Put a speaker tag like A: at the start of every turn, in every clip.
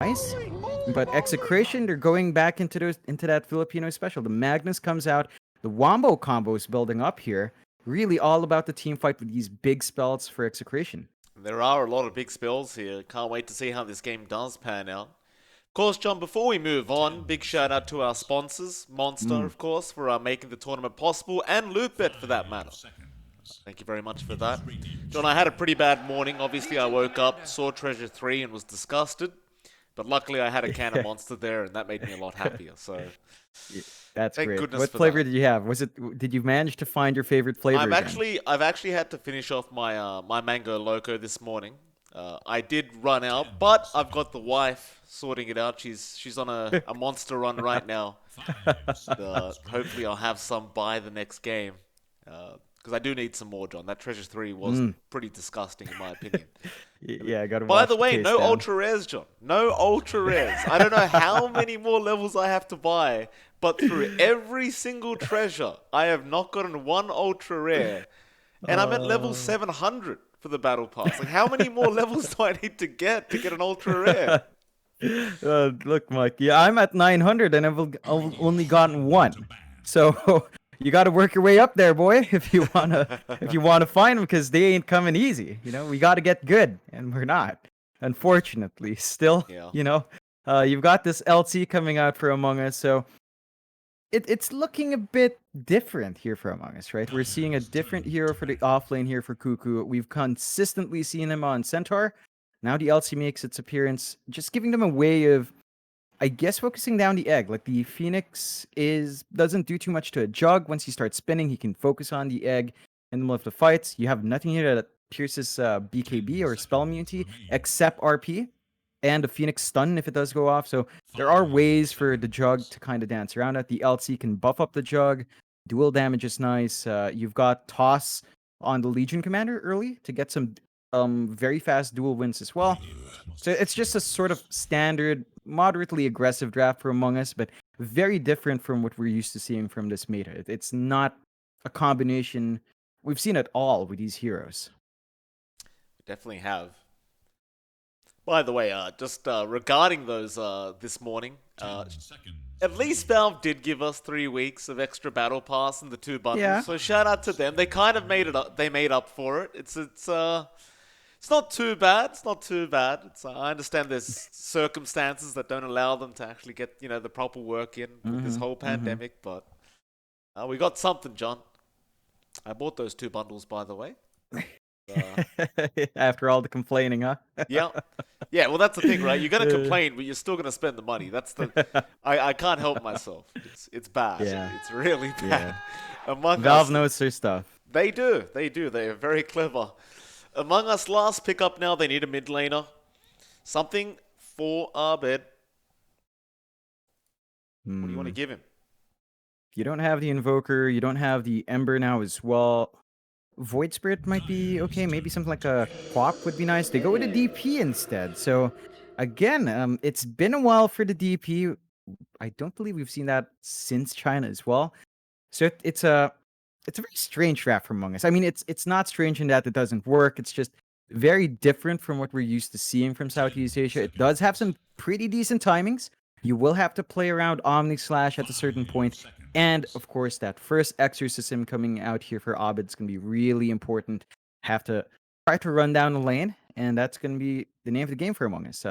A: nice. But Execration, they're going back into that Filipino special. The Magnus comes out. The Wombo combo is building up here. Really all about the team fight with these big spells for Execration.
B: There are a lot of big spells here. Can't wait to see how this game does pan out. Of course, John, before we move on, big shout out to our sponsors, Monster, of course, for making the tournament possible, and Lootbet for that matter. Thank you very much for that. John, I had a pretty bad morning. Obviously, I woke up, saw Treasure 3, and was disgusted. But luckily, I had a can of Monster there, and that made me a lot happier. So,
A: That's
B: thank
A: great.
B: goodness
A: What
B: for
A: flavor
B: that.
A: did you have? Did you manage to find your favorite flavor again?
B: I've actually had to finish off my my mango loco this morning. I did run out, but I've got the wife sorting it out. She's on a monster run right now. Hopefully, I'll have some by the next game. Because I do need some more, John. That Treasure 3 was pretty disgusting, in my opinion.
A: Yeah, I gotta
B: By
A: watch
B: the
A: the
B: way,
A: taste
B: no
A: down.
B: ultra rares, John. No ultra rares. I don't know how many more levels I have to buy, but through every single treasure, I have not gotten one ultra rare. And I'm at level 700 for the battle pass. Like, how many more levels do I need to get an ultra rare?
A: Look, Mike. Yeah, I'm at 900 and I've only gotten one. So you got to work your way up there, boy. If you wanna find them, because they ain't coming easy. We got to get good, and we're not. Unfortunately, still.
B: Yeah.
A: You've got this LC coming out for Among Us, so it's looking a bit different here for Among Us, right? We're seeing a different hero for the off lane here for Cuckoo. We've consistently seen him on Centaur. Now the LC makes its appearance, just giving them a way of, I guess, focusing down the egg. Like the Phoenix doesn't do too much to a jug. Once he starts spinning, he can focus on the egg in the middle of the fights. You have nothing here that pierces BKB or spell immunity except RP and the Phoenix stun if it does go off. So there are ways for the jug to kind of dance around it. The LC can buff up the jug. Dual damage is nice. You've got toss on the Legion Commander early to get some very fast dual wins as well. So it's just a sort of standard, moderately aggressive draft for Among Us, but very different from what we're used to seeing from this meta. It's not a combination we've seen at all with these heroes.
B: Definitely have. By the way, just regarding those this morning, at least Valve did give us 3 weeks of extra battle pass in the two bundles.
A: Yeah.
B: So shout out to them. They kind of made it up. They made up for it. It's not too bad. It's not too bad. I understand there's circumstances that don't allow them to actually get the proper work in with this whole pandemic, but we got something, John. I bought those 2 bundles, by the way.
A: After all the complaining, huh?
B: Yeah. Yeah, well, that's the thing, right? You're going to complain, but you're still going to spend the money. That's the... I can't help myself. It's bad.
A: Yeah.
B: It's really bad.
A: Yeah.
B: Among
A: Valve
B: Us,
A: knows their stuff.
B: They do. They do. They are very clever. Among Us last pickup now, they need a mid laner. Something for Abed. What do you want to give him?
A: You don't have the Invoker. You don't have the Ember now as well. Void Spirit might be okay. Maybe something like a Quap would be nice. They go with a DP instead. So, again, it's been a while for the DP. I don't believe we've seen that since China as well. So it's a very strange draft for Among Us. I mean, it's not strange in that it doesn't work. It's just very different from what we're used to seeing from Southeast Asia. It does have some pretty decent timings. You will have to play around Omni Slash at a certain point. And of course, that first exorcism coming out here for Abed is going to be really important. Have to try to run down the lane, and that's going to be the name of the game for Among Us.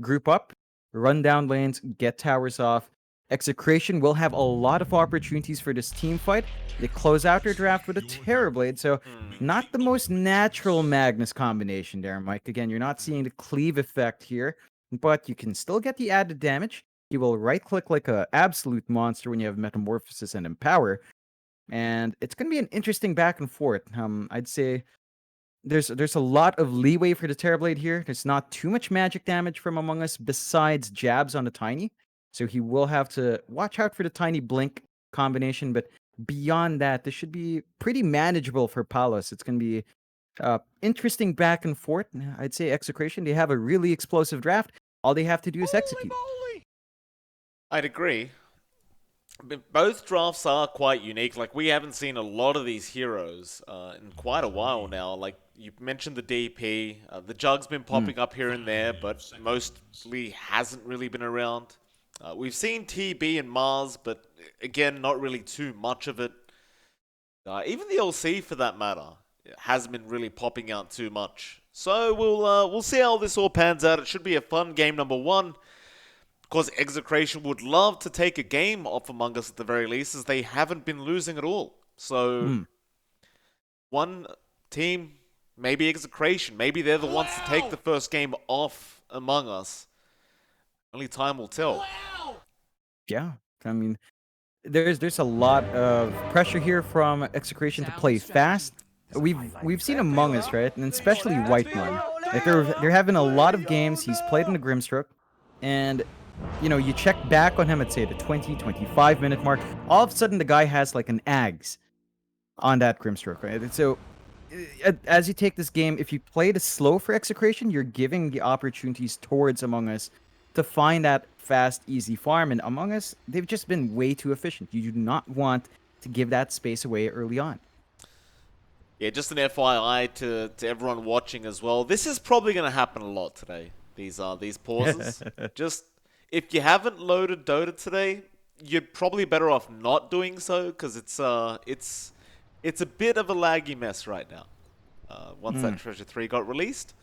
A: Group up, run down lanes, get towers off. Execration will have a lot of opportunities for this team fight. They close out their draft with a Terrorblade, so not the most natural Magnus combination there, Mike. Again, you're not seeing the cleave effect here, but you can still get the added damage. He will right-click like an absolute monster when you have Metamorphosis and Empower. And it's going to be an interesting back and forth. I'd say there's a lot of leeway for the Terrorblade here. There's not too much magic damage from Among Us besides jabs on the Tiny. So he will have to watch out for the Tiny Blink combination. But beyond that, this should be pretty manageable for Palos. It's going to be interesting back and forth. I'd say Execration, they have a really explosive draft. All they have to do is execute.
B: I'd agree. But both drafts are quite unique. Like, we haven't seen a lot of these heroes in quite a while now. Like, you mentioned the DP. The Jug's been
A: Mm.
B: popping up here and there, but mostly hasn't really been around. We've seen TB and Mars, but again, not really too much of it. Even the LC, for that matter, hasn't been really popping out too much. So we'll see how this all pans out. It should be a fun game number one. Of course, Execration would love to take a game off Among Us at the very least, as they haven't been losing at all. So,
A: Mm.
B: one team, maybe Execration, maybe they're the ones to take the first game off Among Us. Only time will tell.
A: Yeah. I mean, there's a lot of pressure here from Execration to play fast. We've seen Among Us, right? And especially Whiteman. Like they're having a lot of games. He's played in the Grimstroke, and you check back on him at say the 20-25 minute mark. All of a sudden, the guy has like an Ags on that Grimstroke, right? And so as you take this game, if you play it slow for Execration, you're giving the opportunities towards Among Us to find that fast, easy farm. And Among Us, they've just been way too efficient. You do not want to give that space away early on.
B: Yeah, just an FYI to everyone watching as well. This is probably going to happen a lot today. These pauses. Just if you haven't loaded Dota today, you're probably better off not doing so, because it's a bit of a laggy mess right now. Once that Treasure 3 got released,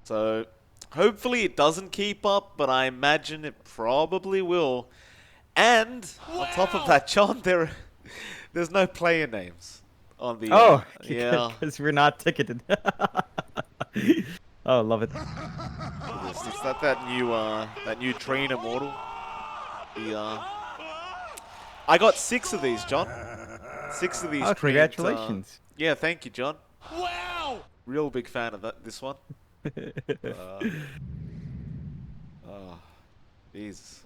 B: so hopefully it doesn't keep up, but I imagine it probably will. And on top of that, John, there's no player names on the.
A: Oh,
B: yeah.
A: because we're not ticketed. Oh, love it.
B: It's that new trainer model. I got 6 of these, John. 6 of these.
A: Oh,
B: trained,
A: congratulations.
B: yeah, thank you, John. Wow. Real big fan of this one. Jesus.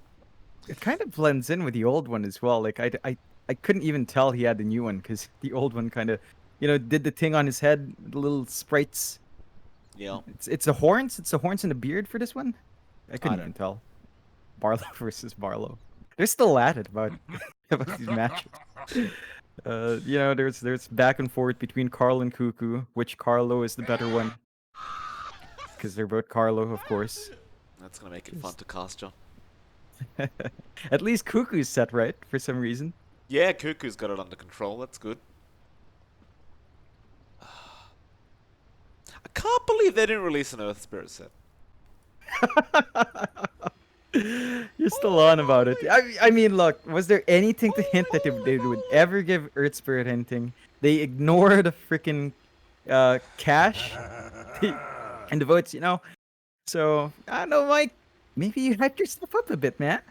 A: It kind of blends in with the old one as well. Like I couldn't even tell he had the new one because the old one kind of, did the thing on his head, the little sprites.
B: Yeah.
A: It's the horns. It's the horns and the beard for this one. I couldn't
B: don't
A: even tell. Barlow versus Barlow. They're still at it about these matches. There's back and forth between Carl and Cuckoo, which Carlo is the better one. Because they're both Carlo, of course.
B: That's gonna make it fun to cast, John.
A: At least Cuckoo's set right for some reason.
B: Yeah, Cuckoo's got it under control. That's good. I can't believe they didn't release an Earth Spirit set.
A: You're still on about it. I mean, look, was there anything to hint that they would ever give Earth Spirit hinting? They ignored the freaking cash and the votes, So, I don't know, Mike. Maybe you hyped yourself up a bit, man.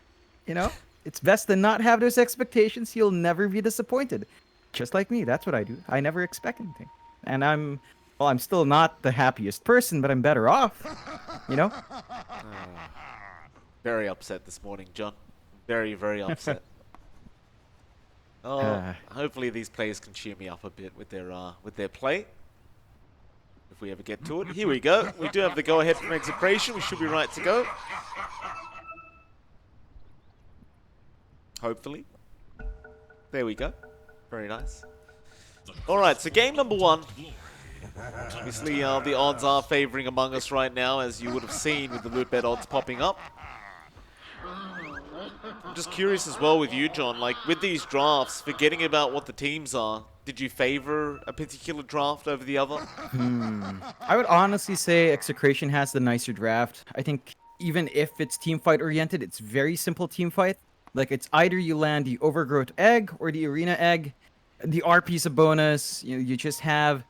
A: It's best to not have those expectations. You'll never be disappointed. Just like me, that's what I do. I never expect anything. And I'm still not the happiest person, but I'm better off.
B: Very upset this morning, John. Very, very upset. Hopefully these players can cheer me up a bit with their play. If we ever get to it. Here we go. We do have the go-ahead from Execration. We should be right to go. Hopefully. There we go. Very nice. Alright, so game number one. Obviously, the odds are favoring Among Us right now, as you would have seen with the loot bet odds popping up. I'm just curious as well with you, John, like with these drafts, forgetting about what the teams are, did you favor a particular draft over the other?
A: I would honestly say Execration has the nicer draft. I think even if it's team fight oriented, it's very simple team fight. Like it's either you land the Overgrowth Egg or the Arena Egg. The RP's a bonus. You just have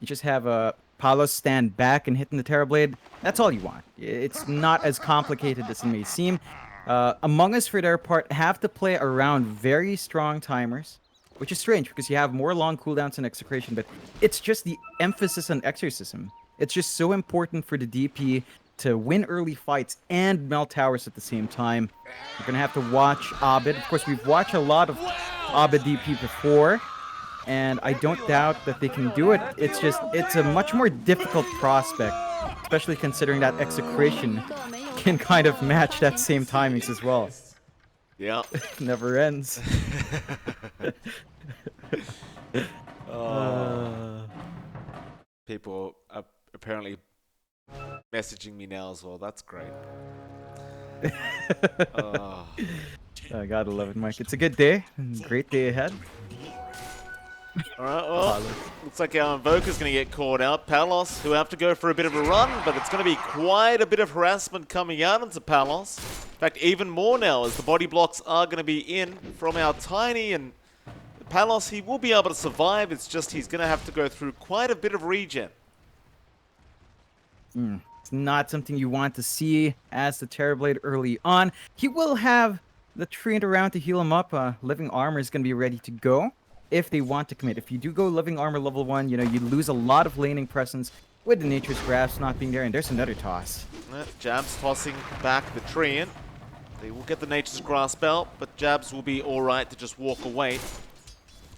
A: a Palos stand back and hitting the Terrorblade. That's all you want. It's not as complicated as it may seem. Among Us, for their part, have to play around very strong timers, which is strange because you have more long cooldowns in Execration, but it's just the emphasis on Exorcism. It's just so important for the DP to win early fights and melt towers at the same time. You're going to have to watch Abed. Of course, we've watched a lot of Abed DP before, and I don't doubt that they can do it. It's a much more difficult prospect, especially considering that Execration can kind of match that same timings as well.
B: Yeah.
A: Never ends.
B: Oh. People are apparently messaging me now as well. That's great. Oh.
A: I gotta love it, Mike. It's a good day. Great day ahead.
B: Alright, well,
A: Palos.
B: looks like our Invoker's going to get caught out. Palos, who have to go for a bit of a run, but it's going to be quite a bit of harassment coming out into Palos. In fact, even more now, as the body blocks are going to be in from our Tiny, and Palos, he will be able to survive. It's just he's going to have to go through quite a bit of regen.
A: It's not something you want to see as the Terrorblade early on. He will have the Treant around to heal him up. Living Armor is going to be ready to go if they want to commit. If you do go Living Armor level 1, you know, you lose a lot of laning presence with the Nature's Grasp not being there. And there's another toss.
B: Jabs tossing back the Treant. They will get the Nature's Grasp out, but Jabs will be alright to just walk away.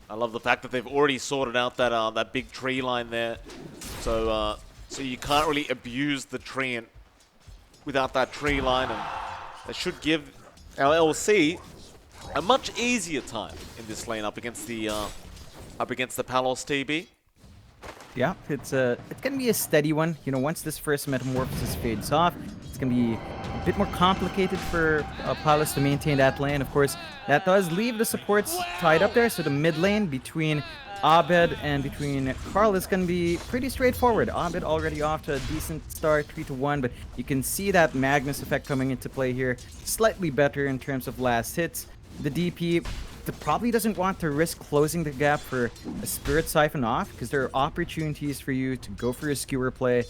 B: I love the fact that they've already sorted out that that big tree line there. So you can't really abuse the Treant without that tree line, and that should give our LC a much easier time in this lane up against the Palos TB.
A: Yeah, it's gonna be a steady one. You know, once this first metamorphosis fades off, it's gonna be a bit more complicated for Palos to maintain that lane. Of course, that does leave the supports tied up there, so the mid lane between Abed and between Carl is gonna be pretty straightforward. Abed already off to a decent start, 3-1, but you can see that Magnus effect coming into play here. Slightly better in terms of last hits. The DP probably doesn't want to risk closing the gap for a Spirit Siphon off, because there are opportunities for you to go for a skewer play,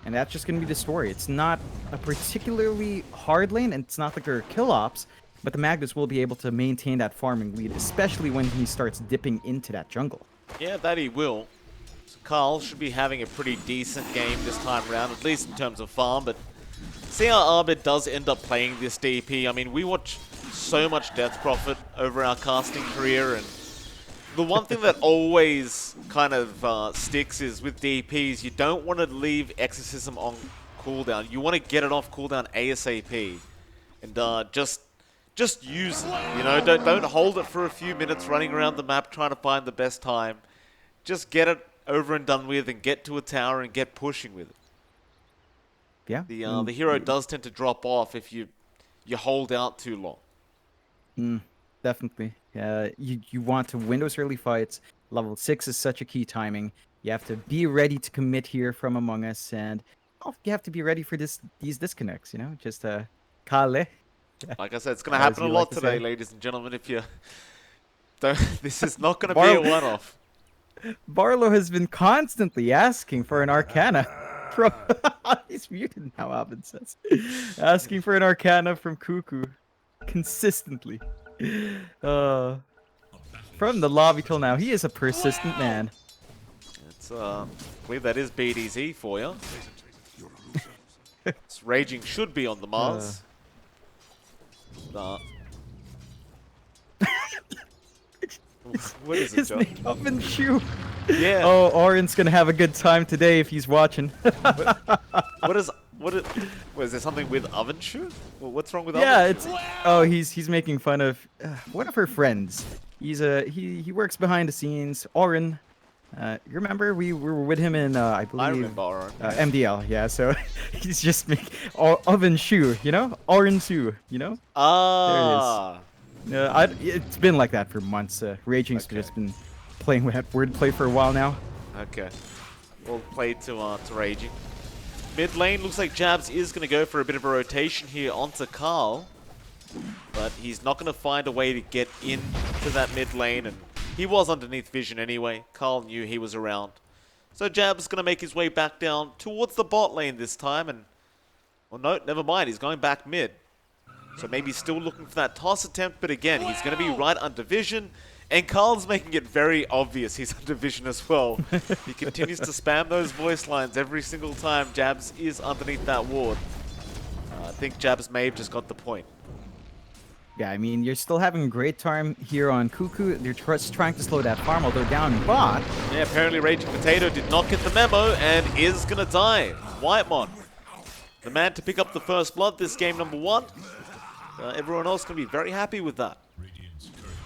A: and that's just going to be the story. It's not a particularly hard lane, and it's not like there are kill ops, but the Magnus will be able to maintain that farming lead, especially when he starts dipping into that jungle.
B: Yeah, that he will. So Carl should be having a pretty decent game this time around, at least in terms of farm, but see how Abed does end up playing this DP. I mean, we watch so much Death Prophet over our casting career, and the one thing that always kind of sticks is with DPs, you don't want to leave Exorcism on cooldown. You want to get it off cooldown ASAP, and just use it. You know, don't hold it for a few minutes running around the map trying to find the best time. Just get it over and done with, and get to a tower and get pushing with it.
A: Yeah.
B: The hero does tend to drop off if you hold out too long.
A: Definitely. You want to win those early fights. Level 6 is such a key timing. You have to be ready to commit here from Among Us, and you have to be ready for these disconnects, you know? Just Kale.
B: Like I said, it's going to happen a lot today, ladies and gentlemen. If you don't, this is not going to be a one-off.
A: Barlow has been constantly asking for an Arcana from... He's muted now, Alvin says. Asking for an Arcana from Cuckoo. Consistently. From the lobby till now, he is a persistent man.
B: It's, I believe that is BDZ for you. This Raging should be on the Mars. What is it,
A: His
B: John?
A: name Oven Shoe.
B: Yeah.
A: Oh, Oren's gonna have a good time today if he's watching.
B: What is there something with Oven Shoe? Well, what's wrong with
A: Yeah,
B: Oven
A: it's
B: Shoe?
A: he's making fun of one of her friends. He works behind the scenes. Oren, you remember we were with him in I believe
B: I remember Oren.
A: MDL. Yeah, so he's just making Oven Shoe, you know, Oren Shoe, you know.
B: Ah.
A: There it is. It's been like that for months. Raging's just been playing with that wordplay for a while now.
B: Okay. We'll play to Raging. Mid lane looks like Jabs is going to go for a bit of a rotation here onto Carl. But he's not going to find a way to get into that mid lane. And he was underneath vision anyway. Carl knew he was around. So Jabs is going to make his way back down towards the bot lane this time. And, well, no, never mind. He's going back mid. So maybe still looking for that toss attempt. But again, he's going to be right under vision. And Carl's making it very obvious he's under vision as well. He continues to spam those voice lines every single time Jabs is underneath that ward. I think Jabs may have just got the point.
A: Yeah, I mean, you're still having a great time here on Cuckoo. They're just trying to slow that farm, although down bot.
B: Yeah, apparently Raging Potato did not get the memo and is going to die. Whitemon, the man to pick up the first blood this game number 1. everyone else can be very happy with that.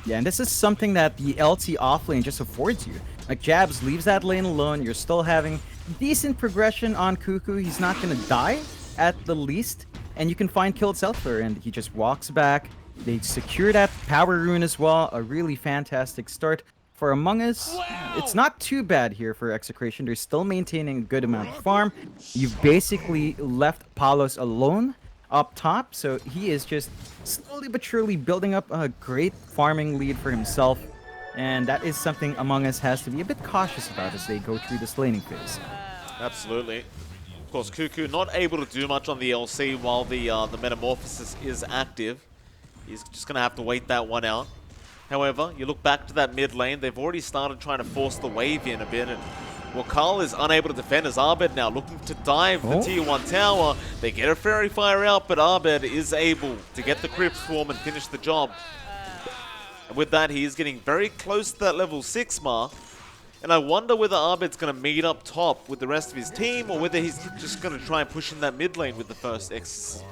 A: Yeah, and this is something that the LT offlane just affords you. Like, Jabs leaves that lane alone, you're still having decent progression on Cuckoo, he's not gonna die, at the least, and you can find kills elsewhere, and he just walks back. They secure that power rune as well, a really fantastic start for Among Us. It's not too bad here for Execration, they're still maintaining a good amount of farm. You've basically left Palos alone up top, so he is just slowly but surely building up a great farming lead for himself, and that is something Among Us has to be a bit cautious about as they go through this laning phase.
B: Absolutely. Of course, Cuckoo not able to do much on the LC while the Metamorphosis is active. He's just going to have to wait that one out. However, you look back to that mid lane, they've already started trying to force the wave in a bit, and well, Carl is unable to defend as Abed now looking to dive the tier 1 tower. They get a Fairy Fire out, but Abed is able to get the Crypt Swarm and finish the job. And with that, he is getting very close to that level 6 mark. And I wonder whether Abed's going to meet up top with the rest of his team, or whether he's just going to try and push in that mid lane with the first X.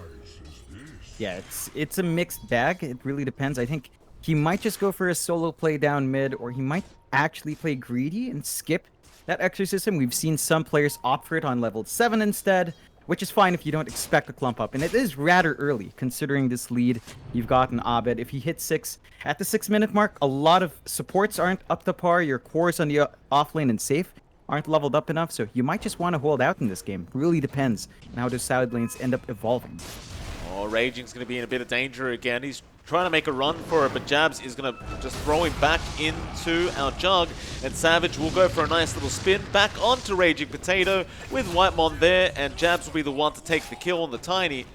A: Yeah, it's a mixed bag. It really depends. I think he might just go for a solo play down mid, or he might actually play greedy and skip that Exorcism. We've seen some players opt for it on level 7 instead, which is fine if you don't expect a clump up. And it is rather early, considering this lead you've gotten Abed. If he hits 6 at the 6-minute mark, a lot of supports aren't up to par. Your cores on the offlane and safe aren't leveled up enough, so you might just want to hold out in this game. Really depends on how those side lanes end up evolving.
B: Oh, Raging's going to be in a bit of danger again. He's trying to make a run for it, but Jabs is going to just throw him back into our Jug, and Savage will go for a nice little spin back onto Raging Potato with Whitemon there, and Jabs will be the one to take the kill on the Tiny.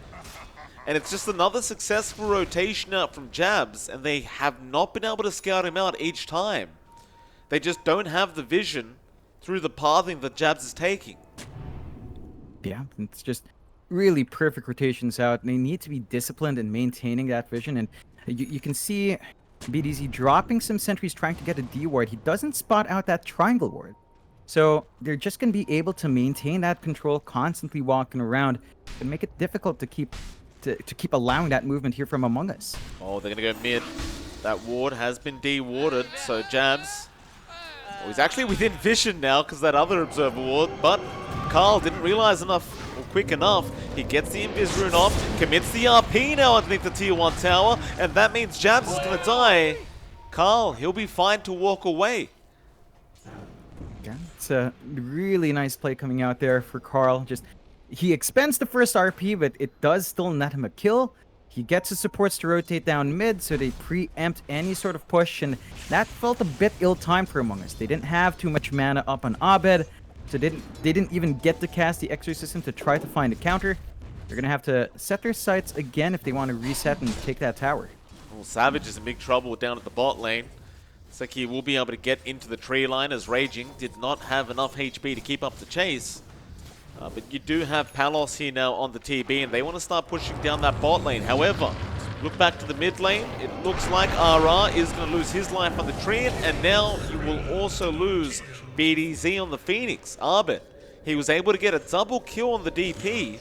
B: And it's just another successful rotation out from Jabs, and they have not been able to scout him out each time. They just don't have the vision through the pathing that Jabs is taking.
A: Yeah, it's just really perfect rotations out. They need to be disciplined in maintaining that vision, and you can see BDZ dropping some sentries trying to get a D ward. He doesn't spot out that triangle ward, so they're just going to be able to maintain that control, constantly walking around, and make it difficult to keep allowing that movement here from Among Us.
B: Oh, they're going to go mid. That ward has been de-warded, so Jabs, well, he's actually within vision now because that other observer ward, but Carl didn't realize quick enough. He gets the Invis rune off, commits the RP now underneath the tier 1 tower, and that means Jabs is going to die. Carl, he'll be fine to walk away.
A: Yeah, it's a really nice play coming out there for Carl. Just, he expends the first RP, but it does still net him a kill. He gets his supports to rotate down mid, so they preempt any sort of push, and that felt a bit ill-timed for Among Us. They didn't have too much mana up on Abed, so they didn't even get to cast the Exorcism to try to find a counter. They're gonna have to set their sights again if they want to reset and take that tower.
B: Well, Savage is in big trouble down at the bot lane. Looks like he will be able to get into the tree line as Raging did not have enough HP to keep up the chase. But you do have Palos here now on the TB, and they want to start pushing down that bot lane. However, look back to the mid lane. It looks like RR is going to lose his life on the tree, and now you will also lose BDZ on the Phoenix. Abed, he was able to get a double kill on the DP,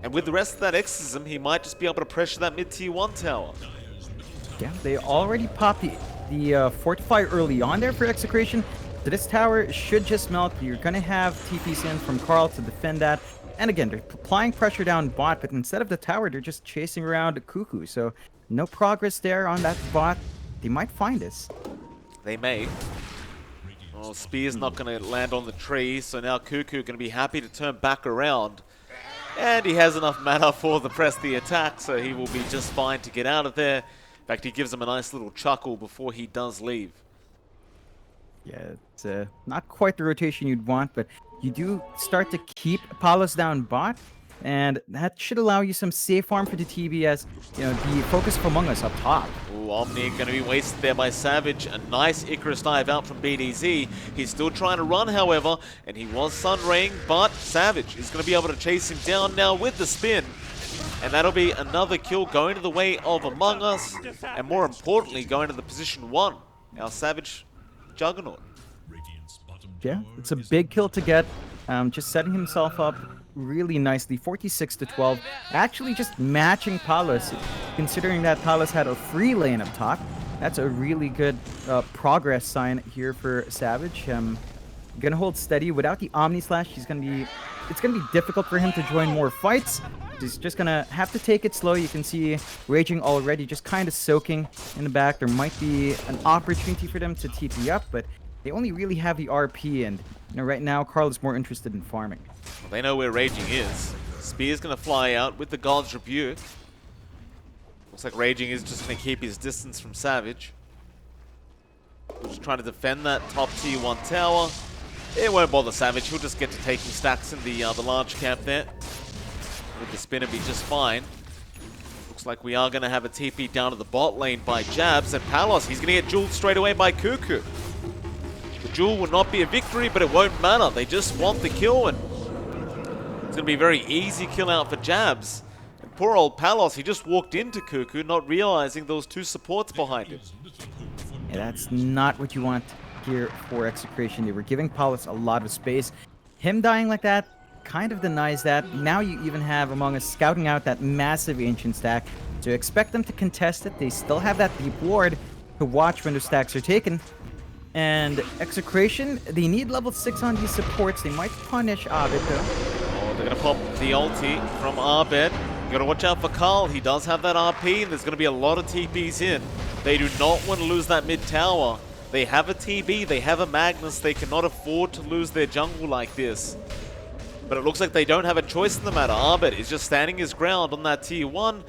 B: and with the rest of that Exorcism, he might just be able to pressure that mid-tier 1 tower.
A: Yeah, they already popped the Fortify early on there for Execration. So this tower should just melt. You're going to have TPs in from Carl to defend that. And again, they're applying pressure down bot, but instead of the tower, they're just chasing around Cuckoo. So no progress there on that bot. They might find this.
B: They may. Well, Spear's not going to land on the tree, so now Cuckoo going to be happy to turn back around. And he has enough mana for the press the attack, so he will be just fine to get out of there. In fact, he gives him a nice little chuckle before he does leave.
A: Yeah, it's not quite the rotation you'd want, but you do start to keep Palos down bot, and that should allow you some safe farm for the TBS. You know, the focus of Among Us up top.
B: Ooh, Omni going to be wasted there by Savage. A nice Icarus dive out from BDZ. He's still trying to run, however, and he was Sunraying, but Savage is going to be able to chase him down now with the spin. And that'll be another kill going to the way of Among Us, and more importantly, going to the position 1. Our Savage Juggernaut.
A: Yeah, it's a big kill to get. Just setting himself up really nicely, 46 to 12. Actually just matching Palos. considering that Palos had a free lane up top. That's a really good progress sign here for Savage. Gonna hold steady without the Omni Slash. It's gonna be difficult for him to join more fights. He's just gonna have to take it slow. You can see Raging already just kind of soaking in the back. There might be an opportunity for them to TP up, but they only really have the RP, and right now Carl is more interested in farming.
B: Well, they know where Raging is. Spear's gonna fly out with the God's Rebuke. Looks like Raging is just gonna keep his distance from Savage. Just trying to defend that top tier 1 tower. It won't bother Savage. He'll just get to taking stacks in the large camp there. With the spinner be just fine. Looks like we are going to have a TP down to the bot lane by Jabs. And Palos, he's going to get jeweled straight away by Cuckoo. The jewel will not be a victory, but it won't matter. They just want the kill. And it's going to be a very easy kill out for Jabs. And poor old Palos, he just walked into Cuckoo, not realizing there was 2 supports behind him.
A: Yeah, that's not what you want here for Execration. They were giving Palos a lot of space. Him dying like that kind of denies that. Now you even have Among Us scouting out that massive Ancient stack. To expect them to contest it, they still have that deep ward to watch when those stacks are taken. And Execration, they need level 6 on these supports. They might punish Abed though.
B: Oh, they're going to pop the ulti from Abed. You got to watch out for Carl. He does have that RP, and there's going to be a lot of TPs in. They do not want to lose that mid tower. They have a TB, they have a Magnus, they cannot afford to lose their jungle like this. But it looks like they don't have a choice in the matter. Abed is just standing his ground on that tier 1.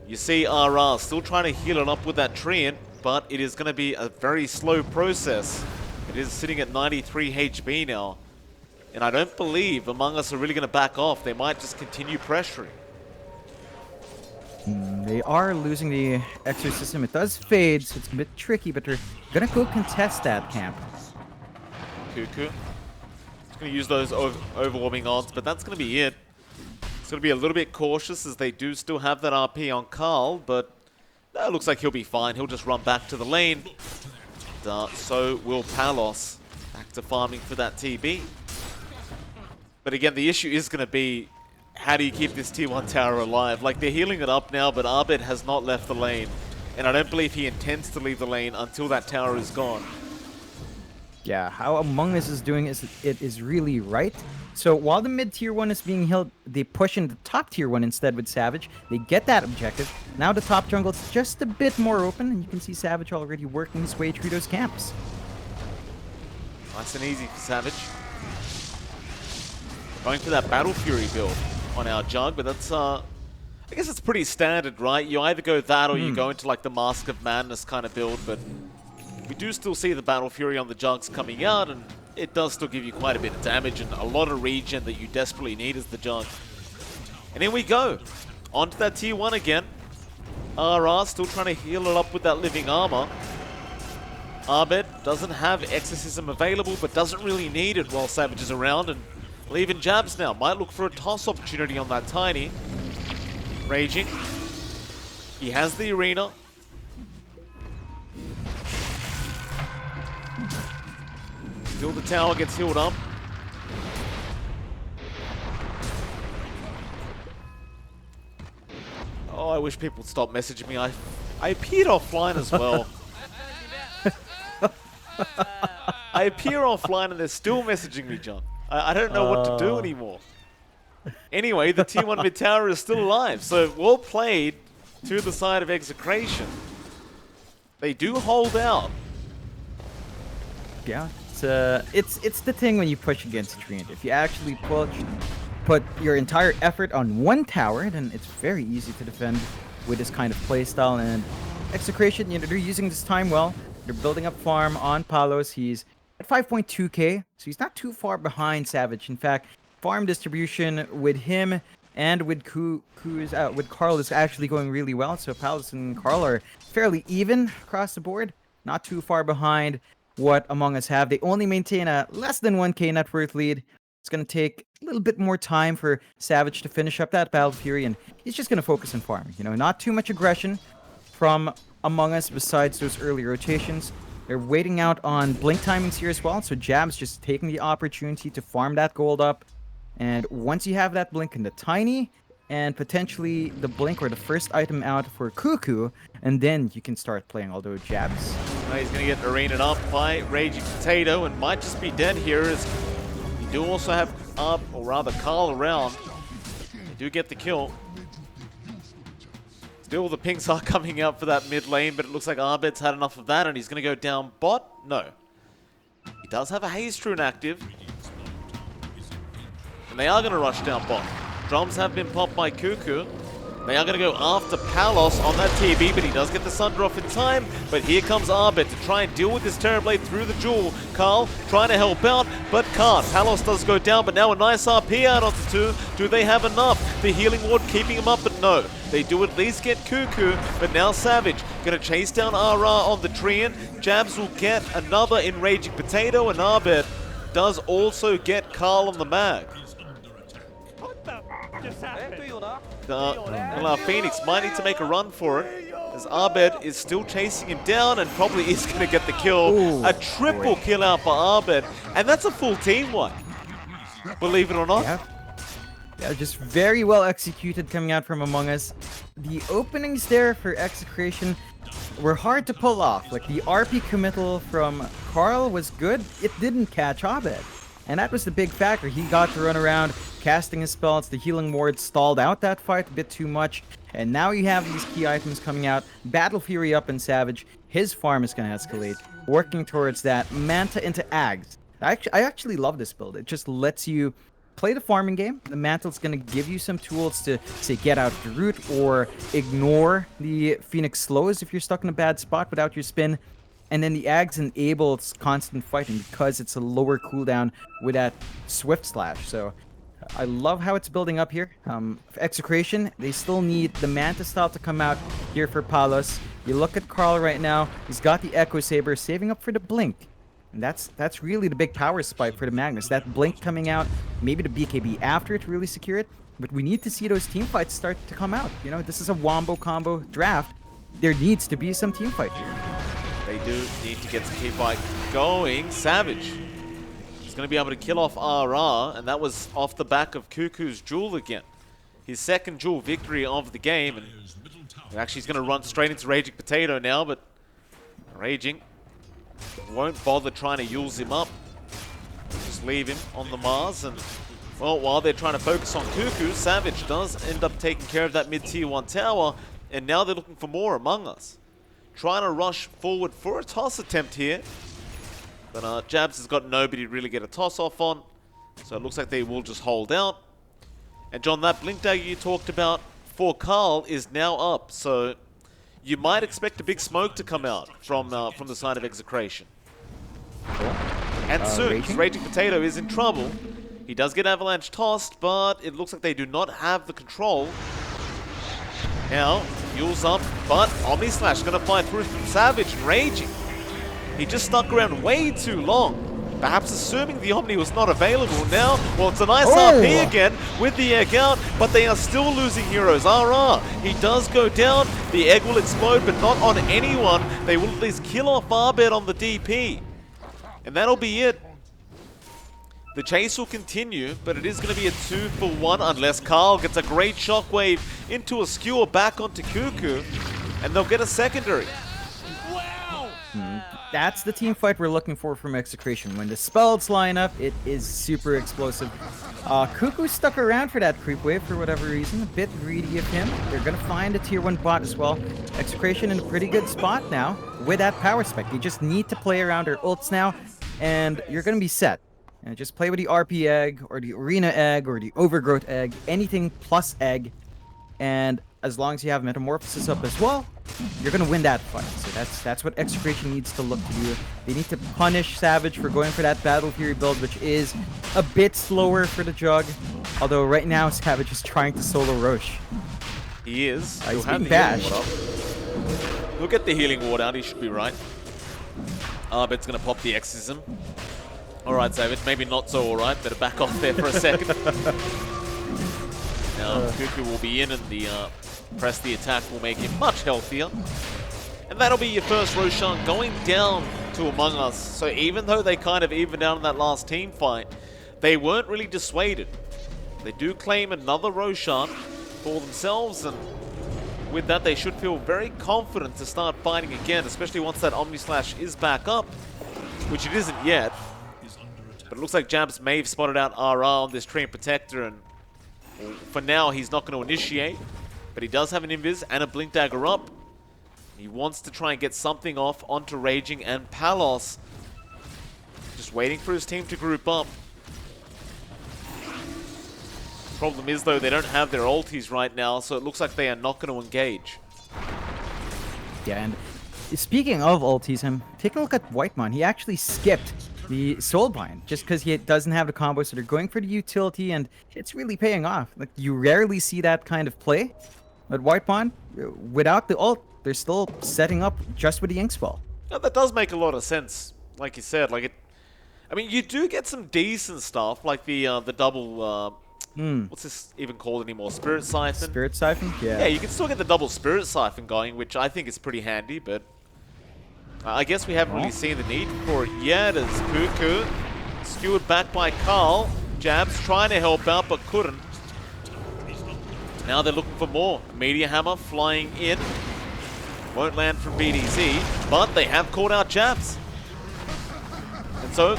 B: You see RR still trying to heal it up with that Treant, but it is going to be a very slow process. It is sitting at 93 HP now. And I don't believe Among Us are really going to back off. They might just continue pressuring.
A: They are losing the Exorcism. It does fade, so it's a bit tricky, but they're gonna go contest that camp.
B: Cuckoo. Just gonna use those overwhelming odds, but that's gonna be it. It's gonna be a little bit cautious as they do still have that RP on Carl, but that looks like he'll be fine. He'll just run back to the lane. So will Palos. Back to farming for that TB. But again, the issue is gonna be, how do you keep this tier 1 tower alive? Like, they're healing it up now, but Abed has not left the lane. And I don't believe he intends to leave the lane until that tower is gone.
A: Yeah, how Among Us is doing is really right. So while the mid tier 1 is being healed, they push in the top tier 1 instead with Savage. They get that objective. Now the top jungle is just a bit more open, and you can see Savage already working his way through those camps.
B: Nice and easy for Savage. Going for that Battle Fury build on our Jug, but that's, I guess it's pretty standard, right? You either go that or you go into like the Mask of Madness kind of build, but we do still see the Battle Fury on the Jugs coming out, and it does still give you quite a bit of damage and a lot of regen that you desperately need as the Jug. And here we go. Onto that tier 1 again. RR still trying to heal it up with that living armor. Abed doesn't have Exorcism available, but doesn't really need it while Savage is around, and even Jabs now might look for a toss opportunity on that Tiny. Raging. He has the arena. Still the tower gets healed up. Oh, I wish people would stop messaging me. I appeared offline as well. I appear offline and they're still messaging me, John. I don't know what to do anymore. Anyway, the tier 1 mid tower is still alive, so well played to the side of Execration. They do hold out.
A: Yeah, it's the thing when you push against Treant. If you actually put your entire effort on one tower, then it's very easy to defend with this kind of playstyle. And Execration, they're using this time well. They're building up farm on Palos. He's at 5.2k, so he's not too far behind Savage. In fact, farm distribution with him and with with Carl is actually going really well. So Palos and Carl are fairly even across the board, not too far behind what Among Us have. They only maintain a less than 1k net worth lead. It's going to take a little bit more time for Savage to finish up that Battle Fury, and he's just going to focus on farming. Not too much aggression from Among Us besides those early rotations. They're waiting out on blink timings here as well, so Jab's just taking the opportunity to farm that gold up. And once you have that blink in the Tiny, and potentially the blink or the first item out for Cuckoo, and then you can start playing all those jabs.
B: He's going to get arenaed up by Raging Potato and might just be dead here, as you do also have or rather Carl around. You do get the kill. Still, the pings are coming out for that mid lane, but it looks like Arbet's had enough of that, and he's going to go down bot. No. He does have a Haze Rune active. And they are going to rush down bot. Drums have been popped by Cuckoo. They are going to go after Palos on that TB, but he does get the Sunder off in time. But here comes Arbet to try and deal with this Terrorblade through the Jewel. Carl trying to help out, but can't. Palos does go down, but now a nice RP out onto 2. Do they have enough? The Healing Ward keeping him up, but no. They do at least get Cuckoo, but now Savage going to chase down RR on the Treant. Jabs will get another Enraging Potato, and Arbet does also get Carl on the mag. Phoenix might need to make a run for it, as Arbet is still chasing him down and probably is going to get the kill.
A: Ooh,
B: a triple kill out for Arbet, and that's a full team one, believe it or not.
A: Yeah, just very well executed coming out from Among Us. The openings there for Execration were hard to pull off. Like, the RP committal from Carl was good. It didn't catch Abed. And that was the big factor. He got to run around, casting his spells. The Healing Ward stalled out that fight a bit too much. And now you have these key items coming out. Battle Fury up in Savage. His farm is going to escalate. Working towards that. Manta into Ags. I actually love this build. It just lets you play the farming game. The Mantle's going to give you some tools to, say, get out the root or ignore the Phoenix slows if you're stuck in a bad spot without your spin. And then the Ags enables constant fighting because it's a lower cooldown with that Swift Slash. So I love how it's building up here. For Execration, they still need the Manta style to come out here for Palos. You look at Carl right now. He's got the Echo Saber saving up for the Blink. And that's really the big power spike for the Magnus. That Blink coming out, maybe the BKB after it to really secure it. But we need to see those team fights start to come out. You know, this is a wombo combo draft. There needs to be some team fight here.
B: They do need to get some team fight going. Savage is going to be able to kill off RR, and that was off the back of Cuckoo's Jewel again. His second Jewel victory of the game, and actually he's going to run straight into Raging Potato now, but Raging won't bother trying to use him up. Just leave him on the Mars, and well, while they're trying to focus on Cuckoo, Savage does end up taking care of that mid-tier 1 tower, and now they're looking for more Among Us. Trying to rush forward for a toss attempt here. But Jabs has got nobody to really get a toss off on. So it looks like they will just hold out. And John, that Blink Dagger you talked about for Carl is now up. So you might expect a big smoke to come out from the side of Execration. And soon, Raging Potato is in trouble. He does get Avalanche tossed, but it looks like they do not have the control. Now, fuels up, but Omni Slash gonna fly through from Savage and Raging. He just stuck around way too long, perhaps assuming the Omni was not available. Now, well, it's a nice RP again with the egg out, but they are still losing heroes. RR, he does go down, the egg will explode, but not on anyone. They will at least kill off Arbet on the DP. And that'll be it. The chase will continue, but it is going to be a 2-for-1 unless Carl gets a great shockwave into a skewer back onto Cuckoo, and they'll get a secondary.
C: Wow!
A: That's the team fight we're looking for from Execration. When the spells line up, it is super explosive. Cuckoo stuck around for that creep wave for whatever reason. A bit greedy of him. They're going to find a tier 1 bot as well. Execration in a pretty good spot now with that power spec. You just need to play around their ults now, and you're going to be set. And just play with the RP egg, or the Arena egg, or the Overgrowth egg, anything plus egg. And as long as you have Metamorphosis up as well, you're going to win that fight. So that's what Execration needs to look to do. They need to punish Savage for going for that Battle Fury build, which is a bit slower for the Jug. Although right now, Savage is trying to solo Roche.
B: He is.
A: He's being bashed.
B: Look at the Healing Ward out, he should be right. Arbet's going to pop the Exorcism. Alright, Savage, maybe not so alright. Better back off there for a second. Now, Cuckoo will be in, and the press the attack will make him much healthier. And that'll be your first Roshan going down to Among Us. So even though they kind of evened out in that last team fight, they weren't really dissuaded. They do claim another Roshan. for themselves, and with that they should feel very confident to start fighting again, especially once that Omni Slash is back up, which it isn't yet. But it looks like Jabs may have spotted out RR on this Train Protector, and for now he's not going to initiate, but he does have an Invis and a Blink Dagger up. He wants to try and get something off onto Raging and Palos. Just waiting for his team to group up. Problem is, though, they don't have their ultis right now, so it looks like they are not going to engage.
A: Yeah, and speaking of ultis, take a look at Whitemon. He actually skipped the Soulbind just because he doesn't have the combo, so they're going for the utility, and it's really paying off. Like, you rarely see that kind of play, but Whitemon, without the ult, they're still setting up just with the Ink Spell.
B: Yeah, that does make a lot of sense. Like you said, like I mean, you do get some decent stuff, like the double. What's this even called anymore? Spirit Siphon?
A: Spirit Siphon? Yeah.
B: Yeah, you can still get the double Spirit Siphon going, which I think is pretty handy, but I guess we haven't really seen the need for it yet, as Cuckoo skewered back by Carl. Jabs trying to help out, but couldn't. Now they're looking for more. Meteor Hammer flying in. Won't land from BDZ, but they have caught out Jabs. And so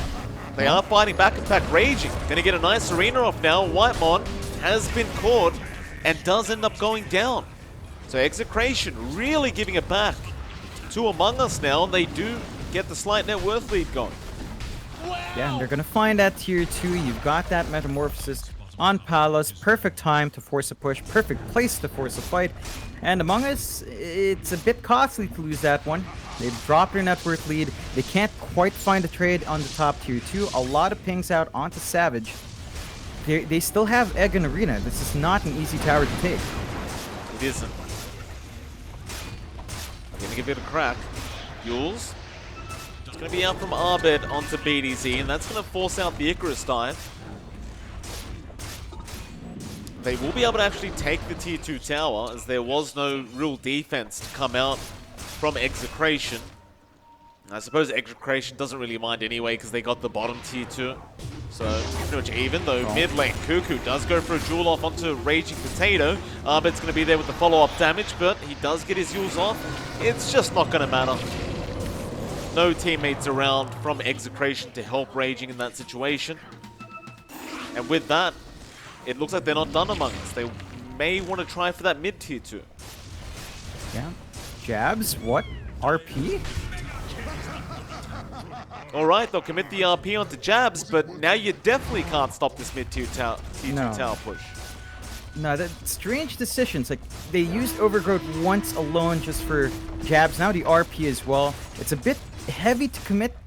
B: they are fighting back. In fact, Raging gonna get a nice arena off now. Whitemon has been caught and does end up going down. So Execration really giving it back to Among Us now, and they do get the slight net worth lead going.
A: Yeah, and they're gonna find that tier 2. You've got that Metamorphosis on Palos. Perfect time to force a push, perfect place to force a fight. And Among Us, it's a bit costly to lose that one. They've dropped their net worth lead. They can't quite find a trade on the top tier 2. A lot of pings out onto Savage. They still have Egg and Arena. This is not an easy tower to take.
B: It isn't. Gonna give it a crack. Yules. It's gonna be out from Arbed onto BDZ, and that's gonna force out the Icarus dive. They will be able to actually take the tier 2 tower, as there was no real defense to come out from Execration. I suppose Execration doesn't really mind anyway, because they got the bottom tier 2. So, pretty much even, though mid lane Cuckoo does go for a duel off onto Raging Potato. Arbed's going to be there with the follow-up damage, but he does get his Yules off. It's just not going to matter. No teammates around from Execration to help Raging in that situation. And with that, it looks like they're not done Among Us. They may want to try for that mid tier 2.
A: Yeah. Jabs, what? RP?
B: Alright, they'll commit the RP onto Jabs, but now you definitely can't stop this mid tier 2 tower push.
A: No, that's strange decisions. Like, they used Overgrowth once alone just for Jabs, now the RP as well. It's a bit heavy to commit,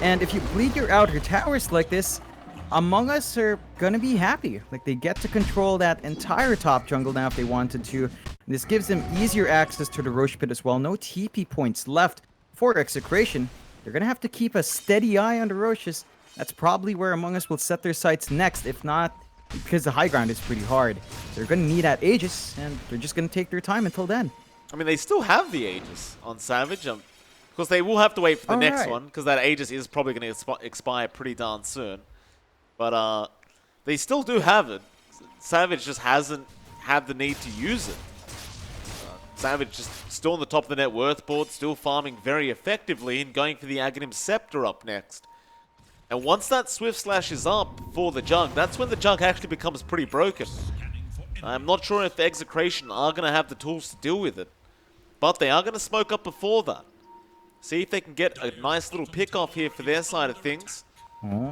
A: and if you bleed your outer towers like this, Among Us are gonna be happy. Like, they get to control that entire top jungle now if they wanted to. This gives them easier access to the Roche Pit as well. No TP points left for Execration. They're gonna have to keep a steady eye on the Roches. That's probably where Among Us will set their sights next, if not, because the high ground is pretty hard. They're gonna need that Aegis, and they're just gonna take their time until then.
B: I mean, they still have the Aegis on Savage. Of course, they will have to wait for the next one, because that Aegis is probably gonna expire pretty darn soon. But they still do have it. Savage just hasn't had the need to use it. Savage just still on the top of the net worth board, still farming very effectively and going for the Aghanim Scepter up next. And once that Swift Slash is up for the Jug, that's when the Jug actually becomes pretty broken. I'm not sure if Execration are going to have the tools to deal with it, but they are going to smoke up before that. See if they can get a nice little pick off here for their side of things.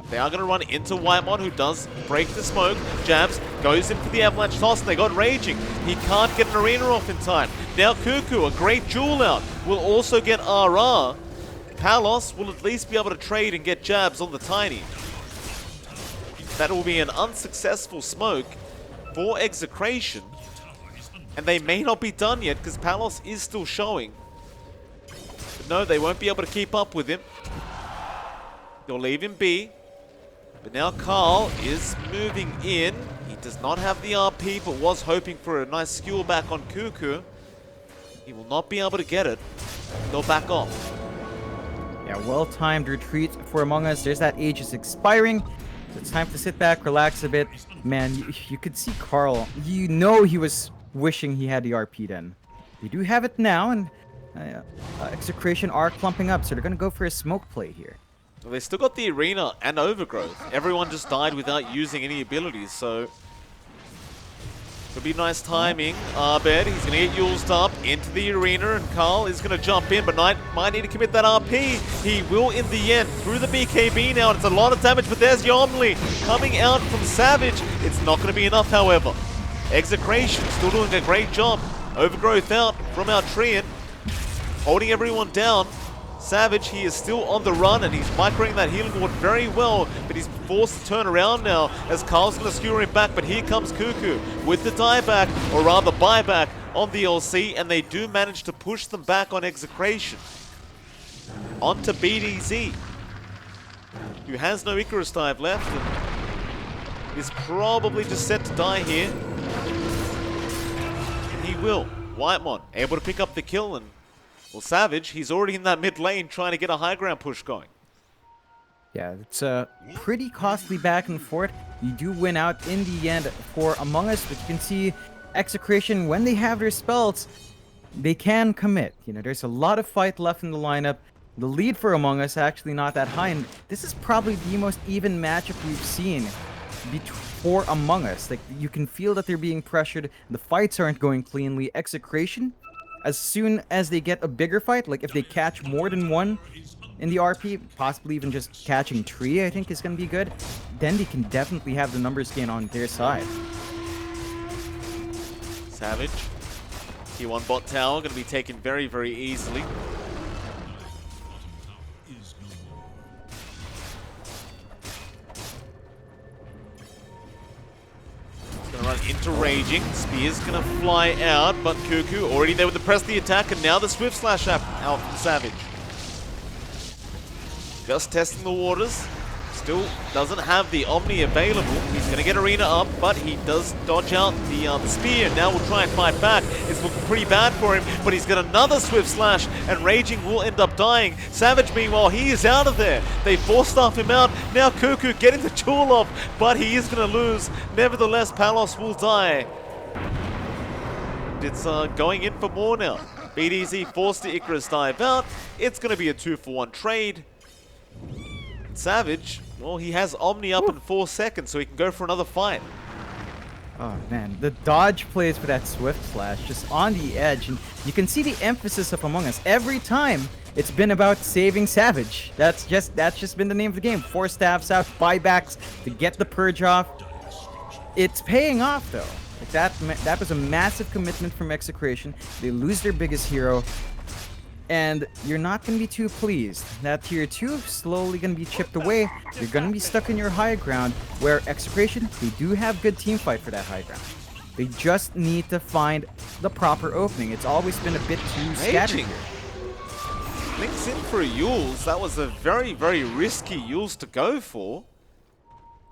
B: They are going to run into Whitemon, who does break the smoke. Jabs goes in for the avalanche toss, and they got Raging. He can't get an arena off in time. Now Cuckoo, a great duel out, will also get RR. Palos will at least be able to trade and get Jabs on the Tiny. That will be an unsuccessful smoke for Execration. And they may not be done yet, because Palos is still showing. But no, they won't be able to keep up with him. They'll leave him be. But now Carl is moving in. He does not have the RP, but was hoping for a nice skewer back on Cuckoo. He will not be able to get it. They'll back off.
A: Yeah, well-timed retreat for Among Us. There's that Aegis expiring. So it's time to sit back, relax a bit. Man, you could see Carl. You know he was wishing he had the RP then. They do have it now, and Execration are clumping up, so they're gonna go for a smoke play here.
B: Well, they still got the arena and overgrowth. Everyone just died without using any abilities, so it'll be nice timing. Abed, he's gonna get used up into the arena, and Carl is gonna jump in, but Knight might need to commit that RP. He will in the end through the BKB now, and it's a lot of damage, but there's Yomli coming out from Savage. It's not gonna be enough, however. Execration still doing a great job. Overgrowth out from our Treant, holding everyone down. Savage, he is still on the run, and he's microing that healing ward very well, but he's forced to turn around now as Carl's going to skewer him back, but here comes Cuckoo with the dieback, or rather buyback on the LC, and they do manage to push them back on Execration. Onto BDZ, who has no Icarus dive left, and is probably just set to die here. And he will. Whitemon able to pick up the kill, and well, Savage, he's already in that mid lane trying to get a high ground push going.
A: Yeah, it's a pretty costly back and forth. You do win out in the end for Among Us, but you can see Execration, when they have their spells, they can commit. You know, there's a lot of fight left in the lineup. The lead for Among Us actually not that high, and this is probably the most even matchup we've seen for Among Us. Like, you can feel that they're being pressured. The fights aren't going cleanly. Execration, as soon as they get a bigger fight, like if they catch more than one in the RP, possibly even just catching 3, I think is going to be good, then they can definitely have the numbers gain on their side.
B: Savage, T1 bot tower going to be taken very, very easily. Gonna run into Raging. Spear's gonna fly out, but Cuckoo already there with the press the attack, and now the Swift Slash out from Savage. Just testing the waters. Still doesn't have the Omni available. He's gonna get Arena up, but he does dodge out the spear. Now we'll try and fight back. It's looking pretty bad for him, but he's got another Swift Slash, and Raging will end up dying. Savage, meanwhile, he is out of there. They force-staff him out. Now Cuckoo getting the jewel off, but he is gonna lose. Nevertheless, Palos will die. It's going in for more now. BDZ forced the Icarus dive out. It's gonna be a 2-for-1 trade. Savage, well, he has Omni up in 4 seconds, so he can go for another fight.
A: Oh man, the dodge plays for that Swift Slash, just on the edge, and you can see the emphasis of Among Us. Every time, it's been about saving Savage. That's just been the name of the game. 4 staffs out, buybacks to get the purge off. It's paying off though. Like that was a massive commitment from Execration. They lose their biggest hero, and you're not going to be too pleased. That tier 2 slowly going to be chipped away. You're going to be stuck in your high ground, where Execration, they do have good team fight for that high ground. They just need to find the proper opening. It's always been a bit too scattered here.
B: Links in for a Yules. That was a very, very risky Yules to go for.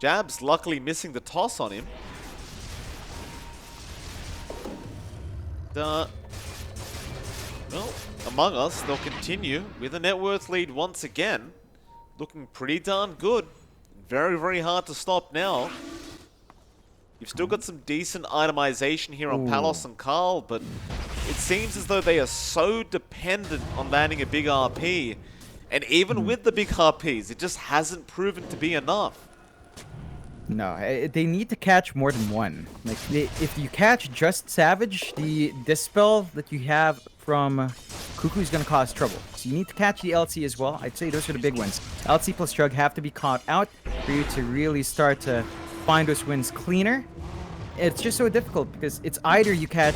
B: Jabs luckily missing the toss on him. Well, Among Us, they'll continue with a net worth lead once again. Looking pretty darn good. Very, very hard to stop now. You've still got some decent itemization here on Palos and Carl, but it seems as though they are so dependent on landing a big RP. And even with the big RPs, it just hasn't proven to be enough.
A: No, they need to catch more than one. Like, if you catch just Savage, the Dispel that you have from Cuckoo is going to cause trouble. So you need to catch the LC as well. I'd say those are the big ones. LC plus Shrug have to be caught out for you to really start to find those wins cleaner. It's just so difficult because it's either you catch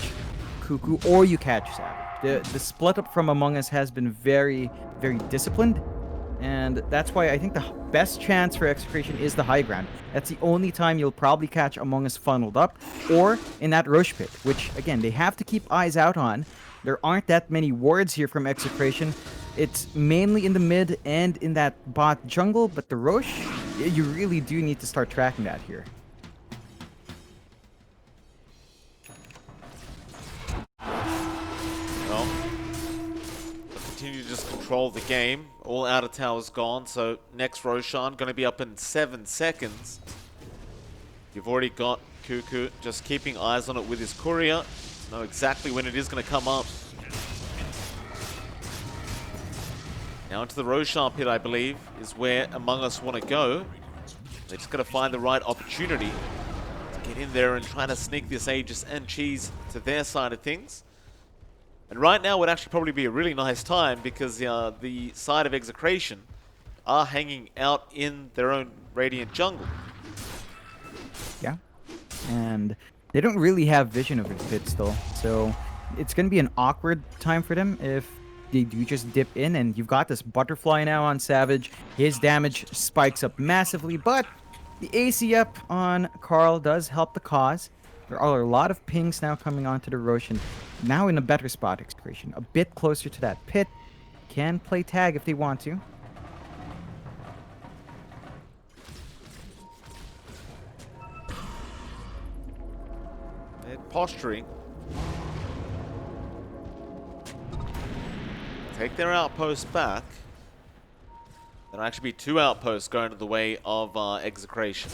A: Cuckoo or you catch Savage. The split up from Among Us has been very, very disciplined. And that's why I think the best chance for Execration is the high ground. That's the only time you'll probably catch Among Us funneled up, or in that Roche pit, which, again, they have to keep eyes out on. There aren't that many wards here from Execration. It's mainly in the mid and in that bot jungle, but the Roche, you really do need to start tracking that here.
B: Well, they'll continue to just control the game. All outer towers gone, so next Roshan going to be up in 7 seconds. You've already got Cuckoo just keeping eyes on it with his courier. Know exactly when it is going to come up. Now into the Roshan pit, I believe, is where Among Us want to go. They just got to find the right opportunity to get in there and try to sneak this Aegis and Cheese to their side of things. And right now would actually probably be a really nice time because the side of Execration are hanging out in their own Radiant jungle.
A: Yeah. And they don't really have vision of a pit still. So it's going to be an awkward time for them if they do just dip in. And you've got this butterfly now on Savage. His damage spikes up massively, but the AC up on Carl does help the cause. There are a lot of pings now coming onto the Roshan. Now in a better spot, Execration. A bit closer to that pit. Can play tag if they want to.
B: They're posturing. Take their outpost back. There'll actually be 2 outposts going to the way of Execration.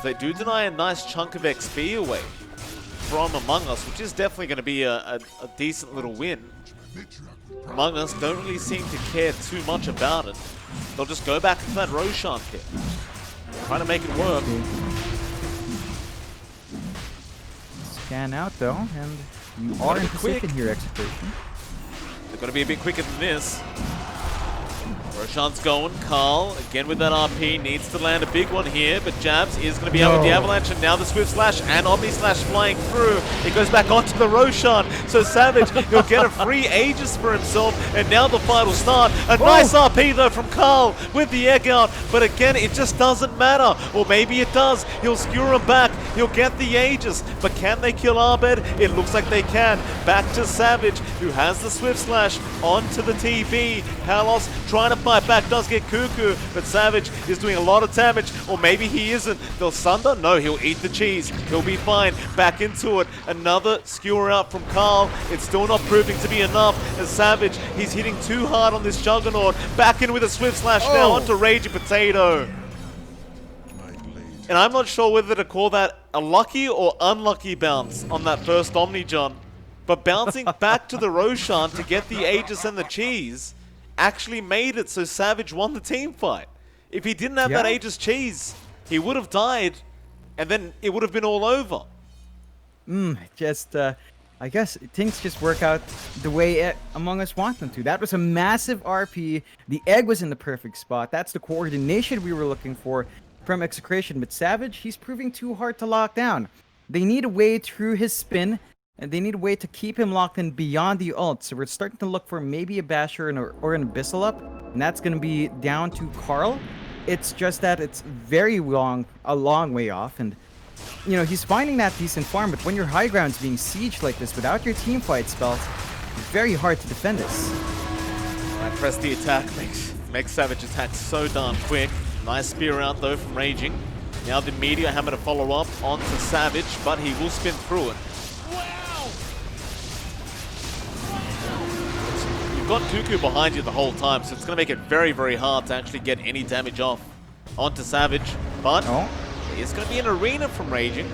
B: They do deny a nice chunk of XP away from Among Us, which is definitely going to be a decent little win. Among Us don't really seem to care too much about it. They'll just go back to that Roshan pit. Trying to make it work.
A: Scan out though, and you are in position here, Execration.
B: They're going to be a bit quicker than this. Roshan's going. Carl, again with that RP, needs to land a big one here, but Jabs is going to be out with the Avalanche, and now the Swift Slash and Omni Slash flying through. It goes back onto the Roshan, so Savage, he'll get a free Aegis for himself, and now the fight will start. A nice RP though from Carl with the egg out, but again, it just doesn't matter. Or maybe it does. He'll skewer him back. He'll get the Aegis, but can they kill Arbed? It looks like they can. Back to Savage, who has the Swift Slash onto the TB. Palos trying to fight back, does get Cuckoo, but Savage is doing a lot of damage, or maybe he isn't. They'll Sunder? No, he'll eat the cheese. He'll be fine. Back into it. Another skewer out from Carl. It's still not proving to be enough, as Savage, he's hitting too hard on this Juggernaut. Back in with a Swift Slash now onto Raging Potato. And I'm not sure whether to call that a lucky or unlucky bounce on that first Omni John, but bouncing back to the Roshan to get the Aegis and the cheese actually made it so Savage won the team fight. If he didn't have that Aegis cheese, he would have died, and then it would have been all over.
A: I guess things just work out the way Among Us want them to. That was a massive RP. The egg was in the perfect spot. That's the coordination we were looking for from Execration. But Savage, he's proving too hard to lock down. They need a way through his spin, and they need a way to keep him locked in beyond the ult. So we're starting to look for maybe a Basher or an Abyssal up, and that's going to be down to Carl. It's just that it's a long way off, and you know, he's finding that decent farm, but when your high ground's being sieged like this without your team fight spells, it's very hard to defend this.
B: Right, press the attack, makes Savage attack so darn quick. Nice spear out though from Raging. Now the Meteor Hammer to follow up onto Savage, but he will spin through it. You've got Cuckoo behind you the whole time, so it's going to make it very, very hard to actually get any damage off onto Savage. But it's going to be an arena from Raging.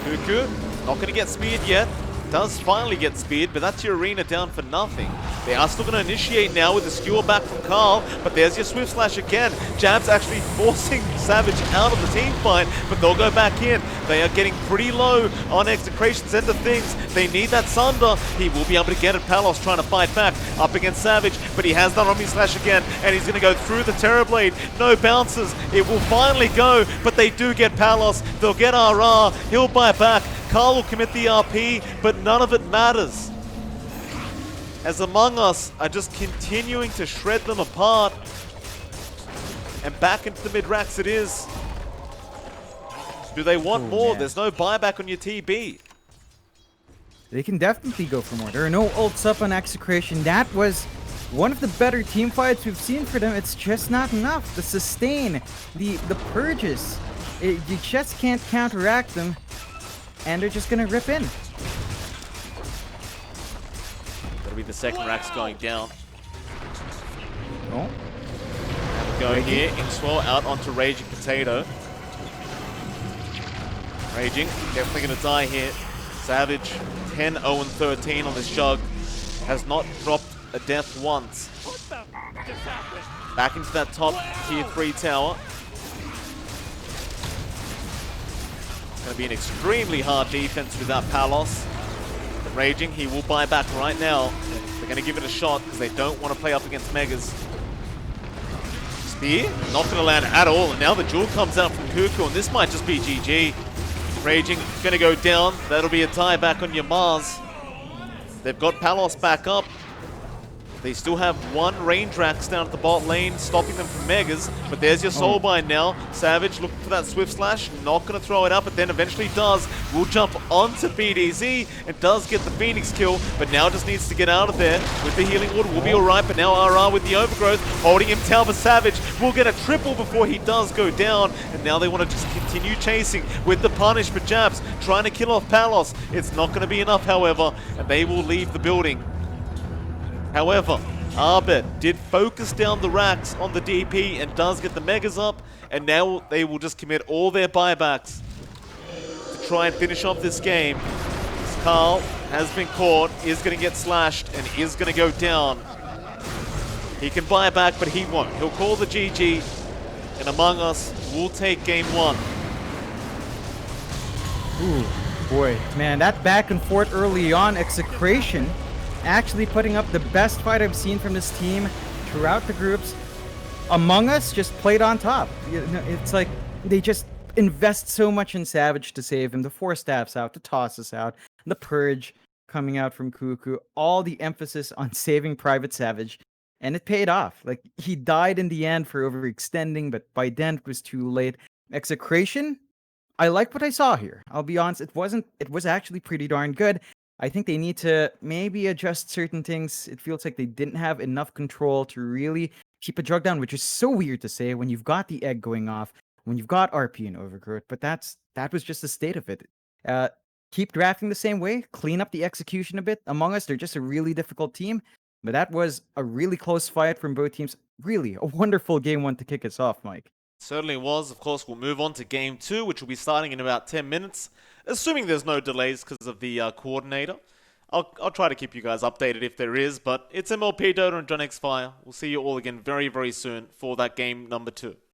B: Cuckoo, not going to get speared yet. Does finally get speared, but that's your arena down for nothing. They are still going to initiate now with the skewer back from Carl, but there's your Swift Slash again. Jab's actually forcing Savage out of the team fight, but they'll go back in. They are getting pretty low on Execration's end of things. They need that Sunder. He will be able to get it. Palos trying to fight back up against Savage, but he has that Omni Slash again, and he's going to go through the Terrorblade. No bounces. It will finally go, but they do get Palos. They'll get RR. He'll buy back. Carl will commit the RP, but none of it matters, as Among Us are just continuing to shred them apart. And back into the mid-racks it is. Do they want more?
A: Man.
B: There's no buyback on your TB.
A: They can definitely go for more. There are no ults up on Execration. That was one of the better team fights we've seen for them. It's just not enough. The sustain, the purges, you just can't counteract them. And they're just gonna rip in.
B: That'll be the second racks going down.
A: Oh.
B: Have a go here. Ingswell out onto Raging Potato. Raging, definitely gonna die here. Savage 10-0-13 on this jug. Has not dropped a death once. Back into that top tier 3 tower. It's going to be an extremely hard defense without Palos. But Raging, he will buy back right now. They're going to give it a shot because they don't want to play up against Megas. Spear, not going to land at all. And now the jewel comes out from Cuckoo, and this might just be GG. Raging, going to go down. That'll be a tie back on your Mars. They've got Palos back up. They still have one range racks down at the bot lane, stopping them from Megas. But there's your Soulbind now. Savage looking for that Swift Slash. Not going to throw it up, but then eventually does. Will jump onto BDZ and does get the Phoenix kill. But now just needs to get out of there with the healing water. Will be alright, but now RR with the overgrowth. Holding him down, but Savage will get a triple before he does go down. And now they want to just continue chasing with the punish. But Jabs trying to kill off Palos. It's not going to be enough, however. And they will leave the building. However, Arbet did focus down the racks on the DP and does get the Megas up, and now they will just commit all their buybacks to try and finish off this game. Carl has been caught, is going to get slashed, and is going to go down. He can buy back, but he won't. He'll call the GG, and Among Us will take game 1.
A: Ooh, boy. Man, that back and forth early on, Execration actually putting up the best fight I've seen from this team throughout the groups. Among Us just played on top. You know, it's like they just invest so much in Savage to save him. The 4 staffs out, to toss us out, the Purge coming out from Cuckoo, all the emphasis on saving Private Savage, and it paid off. Like, he died in the end for overextending, but by then it was too late. Execration, I like what I saw here. I'll be honest, it was actually pretty darn good. I think they need to maybe adjust certain things. It feels like they didn't have enough control to really keep a jug down, which is so weird to say when you've got the egg going off, when you've got RP and overgrowth, but that was just the state of it. Keep drafting the same way, clean up the execution a bit. Among Us, they're just a really difficult team, but that was a really close fight from both teams. Really, a wonderful game 1 to kick us off, Mike.
B: Certainly was. Of course, we'll move on to game 2, which will be starting in about 10 minutes. Assuming there's no delays because of the coordinator. I'll try to keep you guys updated if there is, but it's MLP Dota and JohnXfire. We'll see you all again very, very soon for that game number 2.